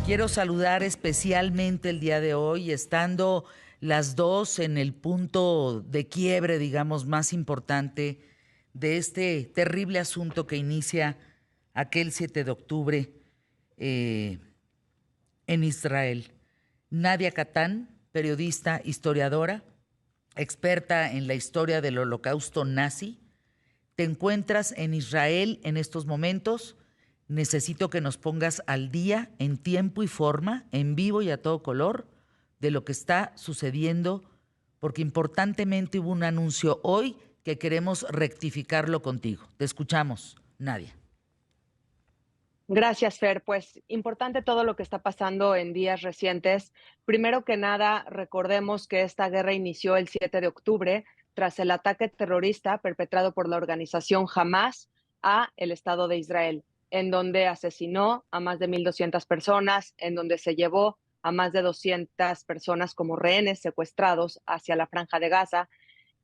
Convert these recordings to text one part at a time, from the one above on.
Quiero saludar especialmente el día de hoy, estando las dos en el punto de quiebre, digamos, más importante de este terrible asunto que inicia aquel 7 de octubre eh, en Israel. Nadia Katán, periodista, historiadora, experta en la historia del Holocausto nazi. ¿Te encuentras en Israel en estos momentos? Necesito que nos pongas al día, en tiempo y forma, en vivo y a todo color, de lo que está sucediendo, porque importantemente hubo un anuncio hoy que queremos rectificarlo contigo. Te escuchamos, Nadia. Gracias, Fer. Pues importante todo lo que está pasando en días recientes. Primero que nada, recordemos que esta guerra inició el 7 de octubre tras el ataque terrorista perpetrado por la organización Hamas a el Estado de Israel, en donde asesinó a más de 1,200 personas, en donde se llevó a más de 200 personas como rehenes secuestrados hacia la Franja de Gaza.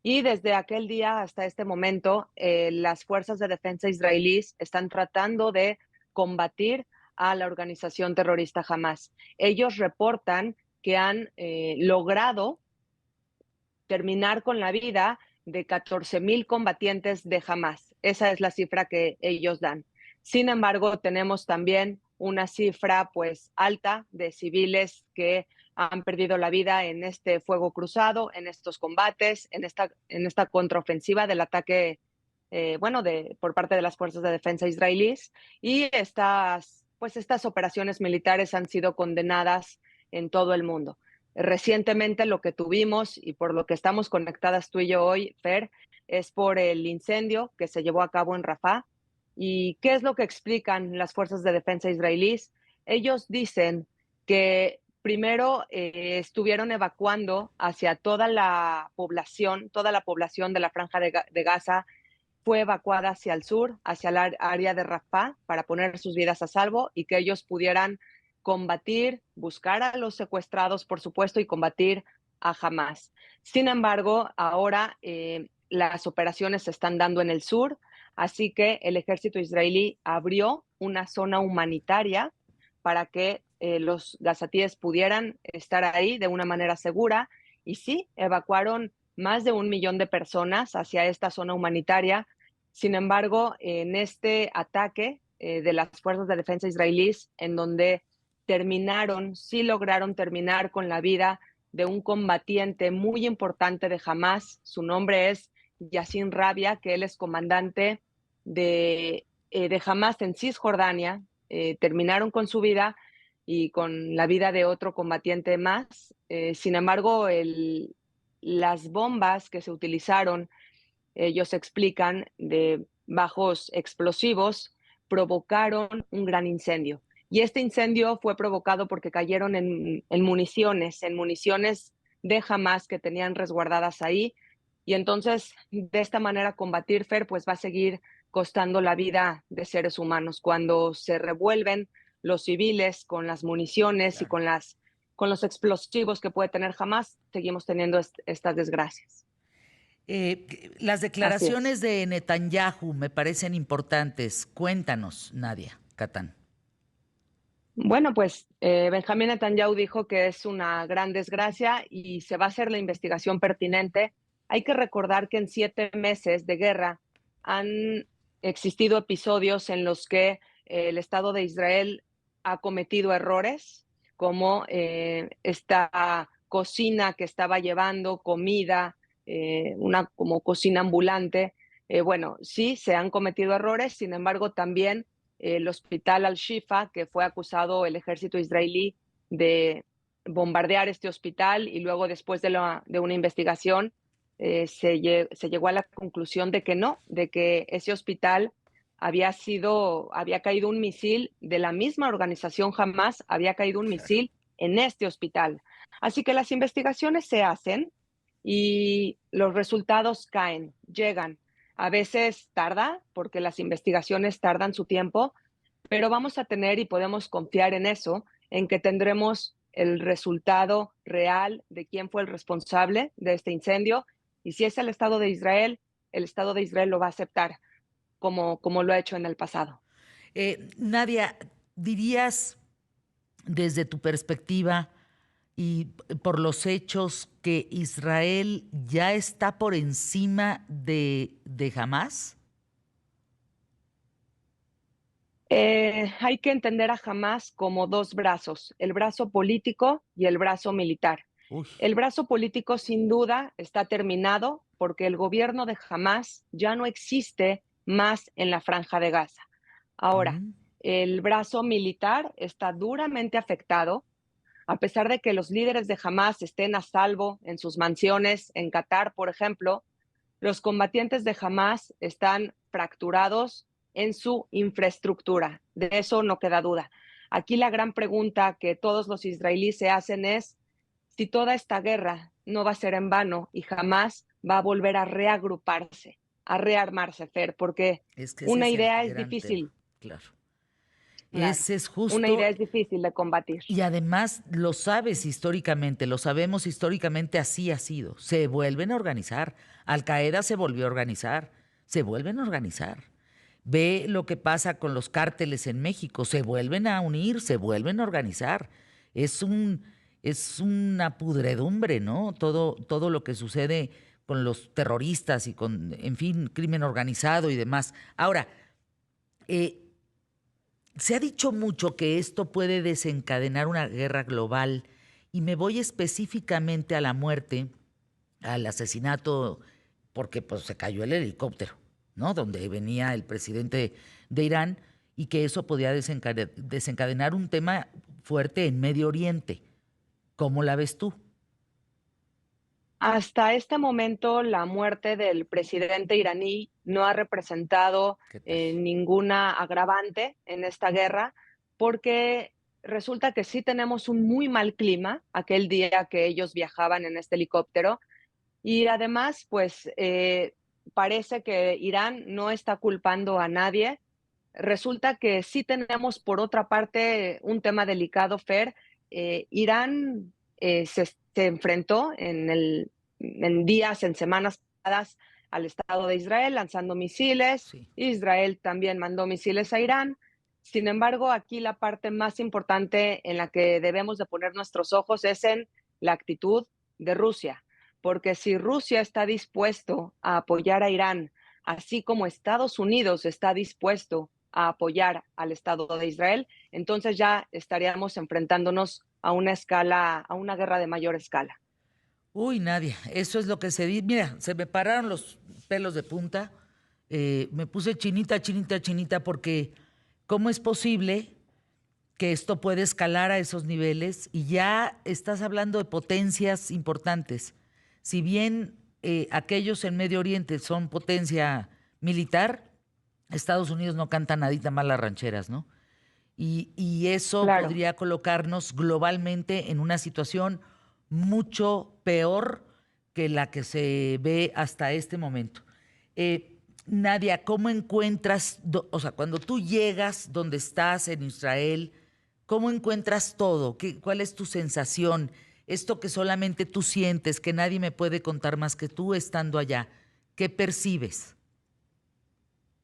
Y desde aquel día hasta este momento, las fuerzas de defensa israelíes están tratando de combatir a la organización terrorista Hamas. Ellos reportan que han logrado terminar con la vida de 14,000 combatientes de Hamas. Esa es la cifra que ellos dan. Sin embargo, tenemos también una cifra pues alta de civiles que han perdido la vida en este fuego cruzado, en estos combates, en esta contraofensiva del ataque, por parte de las fuerzas de defensa israelíes. Y estas operaciones militares han sido condenadas en todo el mundo. Recientemente lo que tuvimos y por lo que estamos conectadas tú y yo hoy, Fer, es por el incendio que se llevó a cabo en Rafah. ¿Y qué es lo que explican las fuerzas de defensa israelíes? Ellos dicen que primero estuvieron evacuando hacia toda la población de la Franja de Gaza fue evacuada hacia el sur, hacia el área de Rafah, para poner sus vidas a salvo y que ellos pudieran combatir, buscar a los secuestrados, por supuesto, y combatir a Hamas. Sin embargo, ahora las operaciones se están dando en el sur, así que el ejército israelí abrió una zona humanitaria para que los gazatíes pudieran estar ahí de una manera segura. Y sí, evacuaron más de 1,000,000 de personas hacia esta zona humanitaria. Sin embargo, en este ataque de las fuerzas de defensa israelíes, en donde sí lograron terminar con la vida de un combatiente muy importante de Hamas. Su nombre es Yassin Rabia, que él es comandante de Hamas en Cisjordania. Terminaron con su vida y con la vida de otro combatiente más. Sin embargo, las bombas que se utilizaron, ellos explican, de bajos explosivos, provocaron un gran incendio. Y este incendio fue provocado porque cayeron en municiones de Hamas que tenían resguardadas ahí. Y entonces, de esta manera, combatir, Fer, pues va a seguir costando la vida de seres humanos. Cuando se revuelven los civiles con las municiones y Claro. con los explosivos que puede tener Hamas, seguimos teniendo estas desgracias. Las Así es. declaraciones de Netanyahu me parecen importantes. Cuéntanos, Nadia Katán. Bueno, pues Benjamín Netanyahu dijo que es una gran desgracia y se va a hacer la investigación pertinente. Hay que recordar que en 7 meses de guerra han existido episodios en los que el Estado de Israel ha cometido errores, como esta cocina que estaba llevando comida, una como cocina ambulante. Bueno, sí, se han cometido errores, sin embargo, también el hospital Al-Shifa, que fue acusado el ejército israelí de bombardear este hospital, y luego después de una investigación se llegó a la conclusión de que no, de que ese hospital había caído un misil de la misma organización Hamas, había caído un Claro. misil en este hospital. Así que las investigaciones se hacen y los resultados llegan. A veces tarda, porque las investigaciones tardan su tiempo, pero vamos a tener y podemos confiar en eso, en que tendremos el resultado real de quién fue el responsable de este incendio. Y si es el Estado de Israel lo va a aceptar como lo ha hecho en el pasado. Nadia, ¿dirías desde tu perspectiva y por los hechos, que Israel ya está por encima de Hamás? Hay que entender a Hamás como dos brazos, el brazo político y el brazo militar. Uy. El brazo político sin duda está terminado porque el gobierno de Hamás ya no existe más en la Franja de Gaza. Ahora, Mm. el brazo militar está duramente afectado, a pesar de que los líderes de Hamás estén a salvo en sus mansiones en Qatar, por ejemplo. Los combatientes de Hamás están fracturados en su infraestructura, de eso no queda duda. Aquí la gran pregunta que todos los israelíes se hacen es si toda esta guerra no va a ser en vano y jamás va a volver a reagruparse, a rearmarse, Fer, porque Es que ese una es el idea es gran tema, difícil, claro. claro, Ese es una justo, idea es difícil de combatir. y además lo sabes históricamente, lo sabemos históricamente, así ha sido. Se vuelven a organizar. Al Qaeda se volvió a organizar, se vuelven a organizar. Ve lo que pasa con los cárteles en México, se vuelven a unir, se vuelven a organizar. Es es una pudredumbre, ¿no? Todo lo que sucede con los terroristas y con, en fin, crimen organizado y demás. Ahora, eh, se ha dicho mucho que esto puede desencadenar una guerra global, y me voy específicamente a la muerte, al asesinato, porque pues se cayó el helicóptero, ¿no? Donde venía el presidente de Irán, y que eso podía desencadenar un tema fuerte en Medio Oriente. ¿Cómo la ves tú? Hasta este momento, la muerte del presidente iraní no ha representado ¿Qué tal? ninguna agravante en esta guerra, porque resulta que sí tenemos un muy mal clima aquel día que ellos viajaban en este helicóptero y además, pues parece que Irán no está culpando a nadie. Resulta que sí tenemos, por otra parte, un tema delicado, Fer. Irán se enfrentó en días, en semanas pasadas al Estado de Israel lanzando misiles. Sí. Israel también mandó misiles a Irán. Sin embargo, aquí la parte más importante en la que debemos de poner nuestros ojos es en la actitud de Rusia, porque si Rusia está dispuesto a apoyar a Irán, así como Estados Unidos está dispuesto a apoyar al Estado de Israel, entonces ya estaríamos enfrentándonos a una escala, a una guerra de mayor escala. Uy, Nadia, eso es lo que se dice. Mira, se me pararon los pelos de punta. Me puse chinita, chinita, chinita, porque ¿cómo es posible que esto puede escalar a esos niveles? Y ya estás hablando de potencias importantes. Si bien aquellos en Medio Oriente son potencia militar, Estados Unidos no canta nadita mal las rancheras, ¿no? Y eso Claro. podría colocarnos globalmente en una situación mucho peor que la que se ve hasta este momento. Nadia, ¿cómo encuentras, o sea, cuando tú llegas donde estás en Israel, cómo encuentras todo? ¿Cuál es tu sensación? Esto que solamente tú sientes, que nadie me puede contar más que tú estando allá, ¿qué percibes?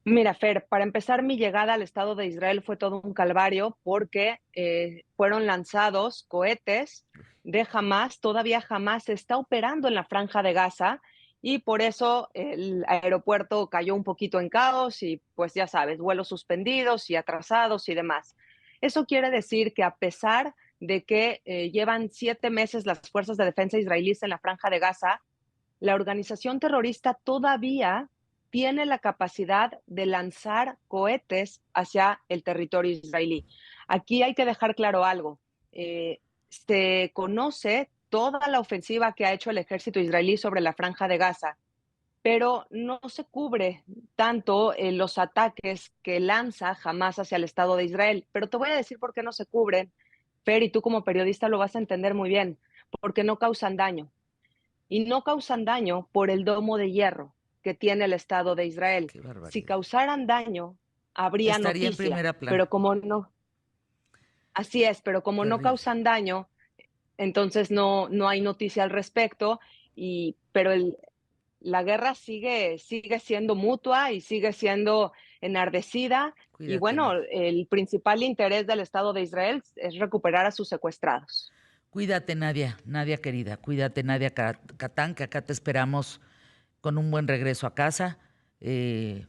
Mira, Fer, para empezar, mi llegada al Estado de Israel fue todo un calvario porque fueron lanzados cohetes de Hamas, todavía Hamas está operando en la Franja de Gaza y por eso el aeropuerto cayó un poquito en caos y pues ya sabes, vuelos suspendidos y atrasados y demás. Eso quiere decir que a pesar de que llevan 7 meses las fuerzas de defensa israelíes en la Franja de Gaza, la organización terrorista todavía tiene la capacidad de lanzar cohetes hacia el territorio israelí. Aquí hay que dejar claro algo. Se conoce toda la ofensiva que ha hecho el ejército israelí sobre la franja de Gaza, pero no se cubre tanto los ataques que lanza Hamas hacia el Estado de Israel. Pero te voy a decir por qué no se cubren, Fer, y tú como periodista lo vas a entender muy bien, porque no causan daño y no causan daño por el domo de hierro que tiene el Estado de Israel. Qué Si barbaridad. causaran daño, habría Estaría en noticia, primera plana. pero como no, así es, pero como no Terrible. causan daño, entonces no hay noticia al respecto, pero la guerra sigue siendo mutua y sigue siendo enardecida y Cuídate, bueno, Nadia. el principal interés del Estado de Israel es recuperar a sus secuestrados. Cuídate, Nadia, Nadia querida. Cuídate, Nadia Catán, que acá te esperamos con un buen regreso a casa. Que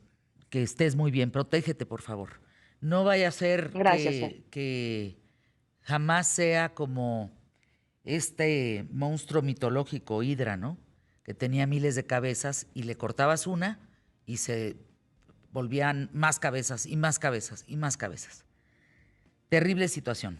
estés muy bien. Protégete, por favor. No vaya a ser Gracias. que jamás sea como este monstruo mitológico, Hidra, ¿no? Que tenía miles de cabezas y le cortabas una y se volvían más cabezas y más cabezas y más cabezas. Terrible situación.